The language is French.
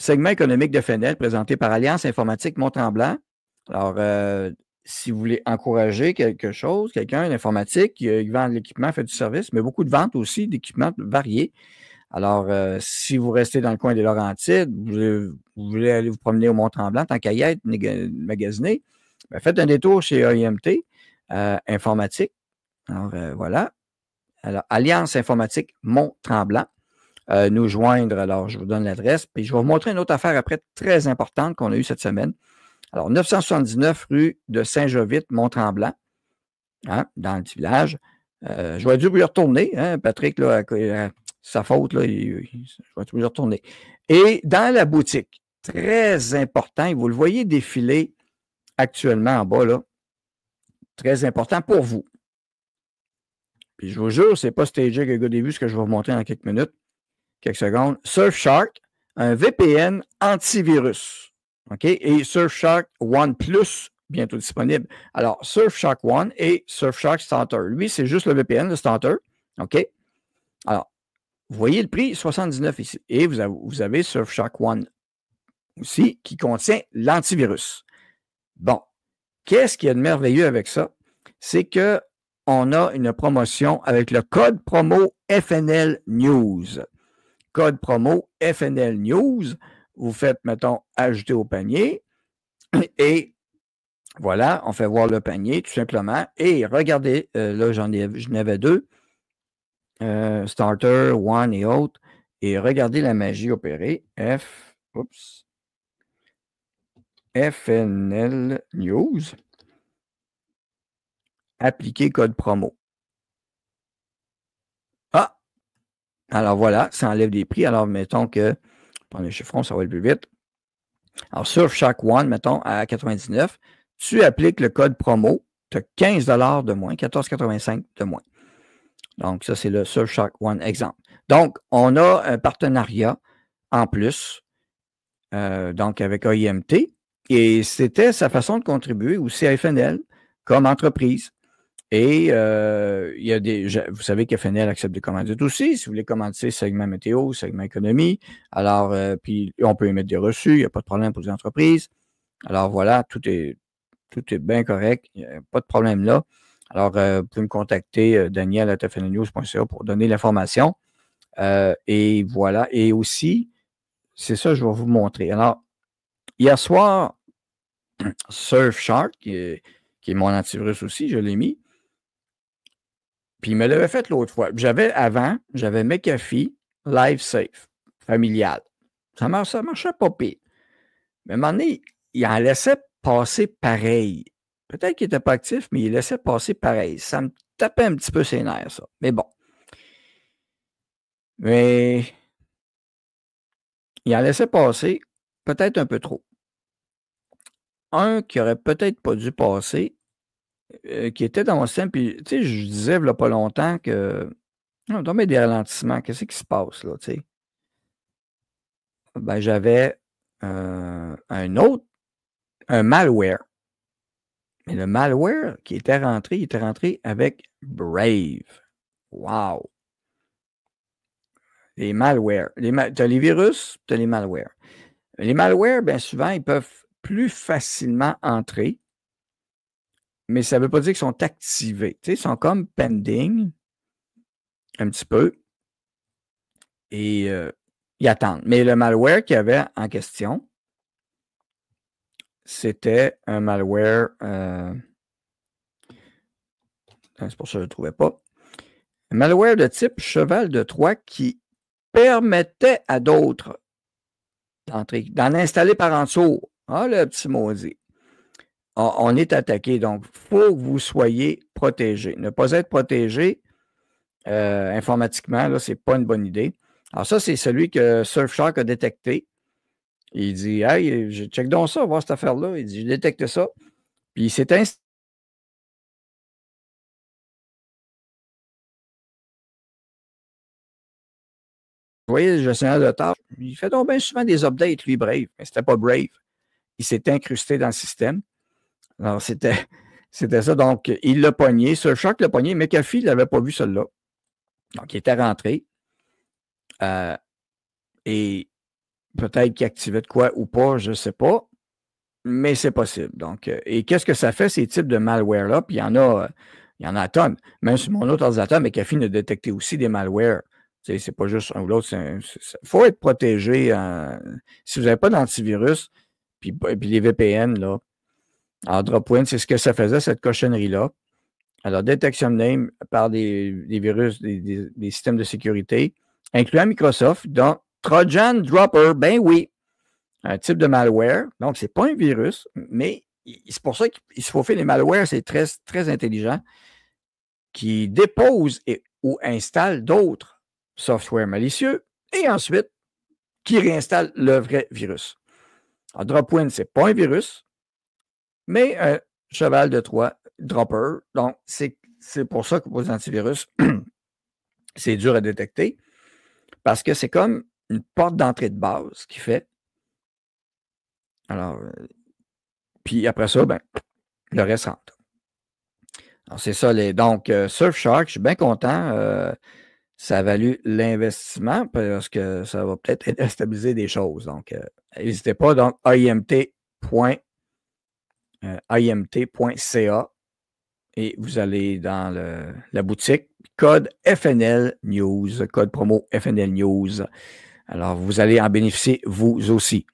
segment économique de FNL présenté par Alliance Informatique Mont-Tremblant. Alors, si vous voulez encourager quelque chose, quelqu'un d'informatique qui vend de l'équipement, fait du service, mais beaucoup de ventes aussi d'équipements variés. Alors, si vous restez dans le coin des Laurentides, vous voulez aller vous promener au Mont-Tremblant, tant qu'à y être, magasiner, ben faites un détour chez AIMT Informatique. Alors, voilà. Alors, Alliance Informatique Mont-Tremblant. Nous joindre. Alors, je vous donne l'adresse. Puis, je vais vous montrer une autre affaire après très importante qu'on a eue cette semaine. Alors, 979 rue de Saint-Jovite, Mont-Tremblant, hein, dans le petit village. J'aurais dû lui retourner, hein, Patrick, là, sa faute, là, je vais dû lui retourner. Et dans la boutique, très important, et vous le voyez défiler actuellement en bas, là, très important pour vous. Puis, je vous jure, c'est pas stagé que le gars des vues, ce que je vais vous montrer dans quelques minutes. Quelques secondes. Surfshark, un VPN antivirus. OK? Et Surfshark One Plus, bientôt disponible. Alors, Surfshark One et Surfshark Starter. Lui, c'est juste le VPN, le Starter. OK? Alors, vous voyez le prix, 79 ici. Et vous avez Surfshark One aussi, qui contient l'antivirus. Bon. Qu'est-ce qu'il y a de merveilleux avec ça? C'est qu'on a une promotion avec le code promo FNL News. Code promo FNL News. Vous faites, mettons, ajouter au panier. Et voilà, on fait voir le panier, tout simplement. Et regardez, là, j'en avais deux. Starter, One et autres. Et regardez la magie opérée. FNL News. Appliquer code promo. Ah! Alors voilà, ça enlève des prix. Alors, mettons que, prends les chiffrons, ça va aller plus vite. Alors, Surfshark One, mettons, à 99, tu appliques le code promo, tu as 15 $ de moins, 14,85 de moins. Donc, ça, c'est le Surfshark One exemple. Donc, on a un partenariat en plus, donc avec AIMT, et c'était sa façon de contribuer aussi à FNL comme entreprise. Et il y a vous savez qu'FNL accepte des commandites aussi. Si vous voulez commanditer segment météo, segment économie, alors, puis on peut émettre des reçus, il n'y a pas de problème pour les entreprises. Alors voilà, tout est bien correct, il n'y a pas de problème là. Alors, vous pouvez me contacter, daniel@fnlnews.ca pour donner l'information. Et voilà, et aussi, c'est ça que je vais vous montrer. Alors, hier soir, Surfshark, qui est mon antivirus aussi, je l'ai mis. Puis il me l'avait fait l'autre fois. J'avais McAfee LiveSafe familial. Ça marchait pas pire. Mais à un moment donné, il en laissait passer pareil. Peut-être qu'il n'était pas actif, mais il laissait passer pareil. Ça me tapait un petit peu ses nerfs, ça. Mais bon. Mais il en laissait passer peut-être un peu trop. Un qui aurait peut-être pas dû passer, qui était dans mon système, puis tu sais, je disais il n'y a pas longtemps que on tombait des ralentissements. Qu'est-ce qui se passe là, tu sais? Ben, j'avais un malware. Mais le malware qui était rentré, il était rentré avec Brave. Wow! Les malwares. Tu as les virus, tu as les malwares. Les malwares, bien souvent, ils peuvent plus facilement entrer, mais ça ne veut pas dire qu'ils sont activés. Tu sais, ils sont comme pending, un petit peu, et ils attendent. Mais le malware qu'il y avait en question, c'était un malware... c'est pour ça que je ne le trouvais pas. Un malware de type cheval de Troie qui permettait à d'autres d'entrer, d'en installer par en dessous. Ah, le petit maudit. On est attaqué, donc il faut que vous soyez protégé. Ne pas être protégé informatiquement, là, c'est pas une bonne idée. Alors ça, c'est celui que Surfshark a détecté. Il dit, hey, je check donc ça, voir cette affaire-là. Il dit, j'ai détecté ça. Puis il s'est installé. Vous voyez, le gestionnaire de tâches, il fait donc bien souvent des updates, lui, Brave. Mais c'était pas Brave. Il s'est incrusté dans le système. Alors, c'était ça. Donc, il l'a pogné. Surfshark l'a pogné. McAfee, il n'avait pas vu celui-là. Donc, il était rentré. Et Peut-être qu'il activait de quoi ou pas, je ne sais pas, mais c'est possible. Donc, et qu'est-ce que ça fait, ces types de malware-là? Puis il y en a à tonnes. Même sur mon autre ordinateur, McAfee a détecté aussi des malwares. C'est pas juste un ou l'autre. Il faut être protégé. Si vous n'avez pas d'antivirus, puis les VPN, là, alors Dropwind, c'est ce que ça faisait, cette cochonnerie-là. Alors, détection de name par des virus, des systèmes de sécurité, incluant Microsoft, dont Trojan Dropper, ben oui, un type de malware. Donc, ce n'est pas un virus, mais c'est pour ça qu'il se faut faire les malwares, c'est très, très intelligent, qui dépose ou installe d'autres softwares malicieux et ensuite qui réinstalle le vrai virus. Alors, Dropwind, ce n'est pas un virus, mais un cheval de Troie, Dropper. Donc, c'est pour ça que pour les antivirus, c'est dur à détecter parce que c'est comme une porte d'entrée de base qui fait. Alors, puis après ça, ben, le reste rentre. Alors, c'est ça. Donc, Surfshark, je suis bien content. Ça a valu l'investissement parce que ça va peut-être stabiliser des choses. Donc, n'hésitez pas. Donc, imt.ca et vous allez dans la boutique, code FNL News, code promo FNL News. Alors, vous allez en bénéficier vous aussi.